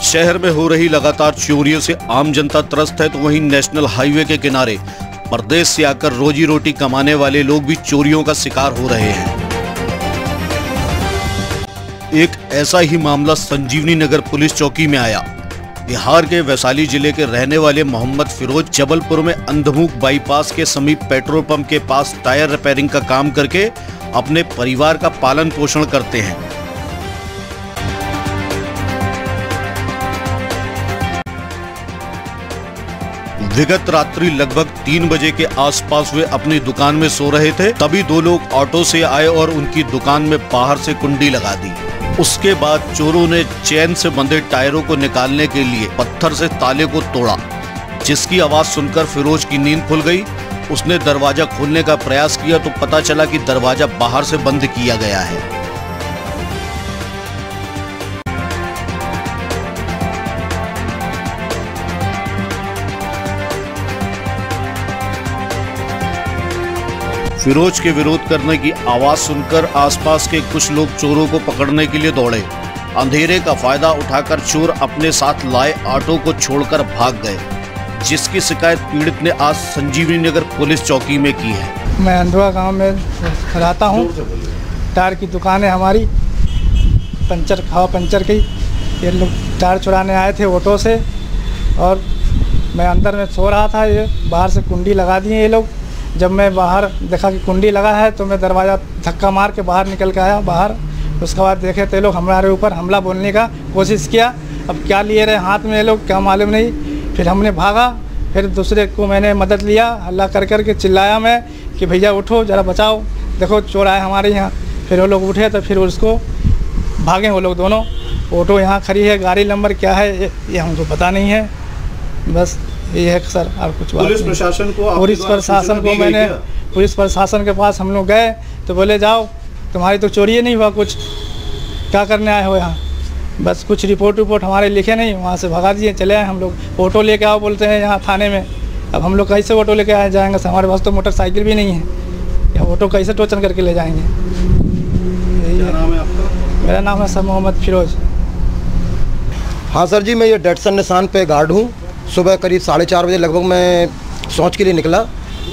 शहर में हो रही लगातार चोरियों से आम जनता त्रस्त है, तो वहीं नेशनल हाईवे के किनारे परदेश से आकर रोजी रोटी कमाने वाले लोग भी चोरियों का शिकार हो रहे हैं। एक ऐसा ही मामला संजीवनी नगर पुलिस चौकी में आया। बिहार के वैशाली जिले के रहने वाले मोहम्मद फिरोज जबलपुर में अंधमुख बाईपास के समीप पेट्रोल पंप के पास टायर रिपेयरिंग का काम करके अपने परिवार का पालन पोषण करते हैं। विगत रात्रि लगभग 3 बजे के आसपास वे अपनी दुकान में सो रहे थे, तभी 2 लोग ऑटो से आए और उनकी दुकान में बाहर से कुंडी लगा दी। उसके बाद चोरों ने चैन से बंधे टायरों को निकालने के लिए पत्थर से ताले को तोड़ा, जिसकी आवाज सुनकर फिरोज की नींद खुल गई। उसने दरवाजा खोलने का प्रयास किया तो पता चला कि दरवाजा बाहर से बंद किया गया है। फिरोज के विरोध करने की आवाज सुनकर आसपास के कुछ लोग चोरों को पकड़ने के लिए दौड़े। अंधेरे का फायदा उठाकर चोर अपने साथ लाए ऑटो को छोड़कर भाग गए, जिसकी शिकायत पीड़ित ने आज संजीवनी नगर पुलिस चौकी में की है। मैं अंधवा गांव में रहता हूं। टायर की दुकान है हमारी, पंचर की। ये लोग टायर चुराने आए थे ऑटो से और मैं अंदर में सो रहा था। ये बाहर से कुंडी लगा दिए ये लोग। जब मैं बाहर देखा कि कुंडी लगा है तो मैं दरवाज़ा धक्का मार के बाहर निकल के आया बाहर। उसके बाद देखे तो लोग हमारे ऊपर हमला बोलने का कोशिश किया। अब क्या लिए रहे हाथ में ये लोग क्या मालूम नहीं। फिर हमने भागा, फिर दूसरे को मैंने मदद लिया। हल्ला कर के चिल्लाया मैं कि भैया उठो ज़रा बचाओ, देखो चोर आए हमारे यहाँ। फिर वो लोग उठे तो फिर उसको भागे वो लोग दोनों। ऑटो यहाँ खड़ी है, गाड़ी नंबर क्या है ये हमको पता नहीं है। बस ये है सर, और कुछ बात पुलिस प्रशासन को मैंने पुलिस प्रशासन के पास हम लोग गए तो बोले जाओ, तुम्हारी तो चोरी नहीं हुआ, कुछ क्या करने आए हो यहाँ। बस कुछ रिपोर्ट हमारे लिखे नहीं, वहाँ से भगा दिए, चले आए हम लोग। ऑटो लेके आओ बोलते हैं यहाँ थाने में। अब हम लोग कैसे ऑटो लेके आए जाएंगे, हमारे पास तो मोटरसाइकिल भी नहीं है। या ऑटो कैसे टोचन करके ले जाएंगे। क्या नाम है आपका? मेरा नाम है सर मोहम्मद फिरोज। हाँ सर जी, मैं ये डेटसन निशान पे गार्ड हूँ। सुबह करीब 4:30 बजे लगभग मैं शौच के लिए निकला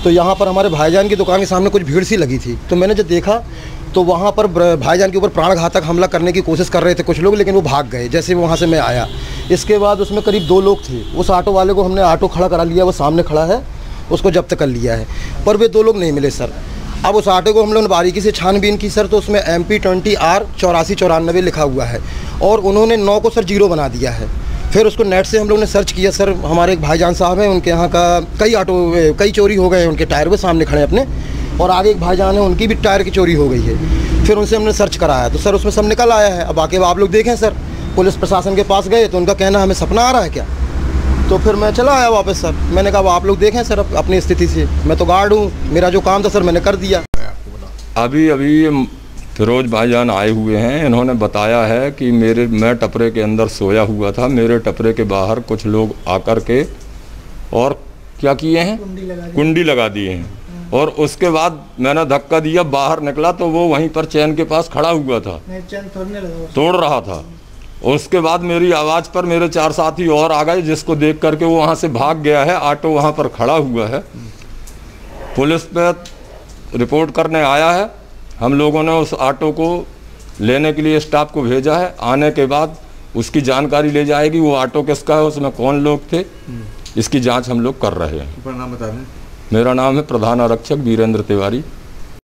तो यहाँ पर हमारे भाईजान की दुकान के सामने कुछ भीड़ सी लगी थी। तो मैंने जब देखा तो वहाँ पर भाईजान के ऊपर प्राणघातक हमला करने की कोशिश कर रहे थे कुछ लोग, लेकिन वो भाग गए जैसे वहाँ से मैं आया। इसके बाद उसमें करीब 2 लोग थे। उस ऑटो वाले को हमने ऑटो खड़ा करा लिया, वो सामने खड़ा है, उसको जब्त कर लिया है। पर वे 2 लोग नहीं मिले सर। अब उस ऑटो को हम लोगों ने बारीकी से छानबीन की सर, तो उसमें MP20R 8494 लिखा हुआ है और उन्होंने 9 को सर 0 बना दिया है। फिर उसको नेट से हम लोग ने सर्च किया सर। हमारे एक भाईजान साहब हैं, उनके यहाँ का कई चोरी हो गए हैं, उनके टायर वो सामने खड़े हैं अपने। और आगे एक भाईजान है, उनकी भी टायर की चोरी हो गई है। फिर उनसे हमने सर्च कराया तो सर उसमें सब निकल आया है। अब आके आप लोग देखें सर, पुलिस प्रशासन के पास गए तो उनका कहना हमें सपना आ रहा है क्या। तो फिर मैं चला आया वापस सर। मैंने कहा आप लोग देखें सर अपनी स्थिति से, मैं तो गार्ड हूँ, मेरा जो काम था सर मैंने कर दिया। अभी फिरोज भाईजान आए हुए हैं। इन्होंने बताया है कि मैं टपरे के अंदर सोया हुआ था, मेरे टपरे के बाहर कुछ लोग आकर के और क्या किए हैं, कुंडी लगा दिए हैं। और उसके बाद मैंने धक्का दिया, बाहर निकला तो वो वहीं पर चैन के पास खड़ा हुआ था, तोड़ रहा था। उसके बाद मेरी आवाज़ पर मेरे 4 साथी और आ गए, जिसको देख करके वो वहाँ से भाग गया है। ऑटो वहाँ पर खड़ा हुआ है, पुलिस पे रिपोर्ट करने आया है। हम लोगों ने उस ऑटो को लेने के लिए स्टाफ को भेजा है। आने के बाद उसकी जानकारी ले जाएगी, वो ऑटो किसका है, उसमें कौन लोग थे, इसकी जांच हम लोग कर रहे हैं। नाम बता दें। मेरा नाम है प्रधान आरक्षक वीरेंद्र तिवारी।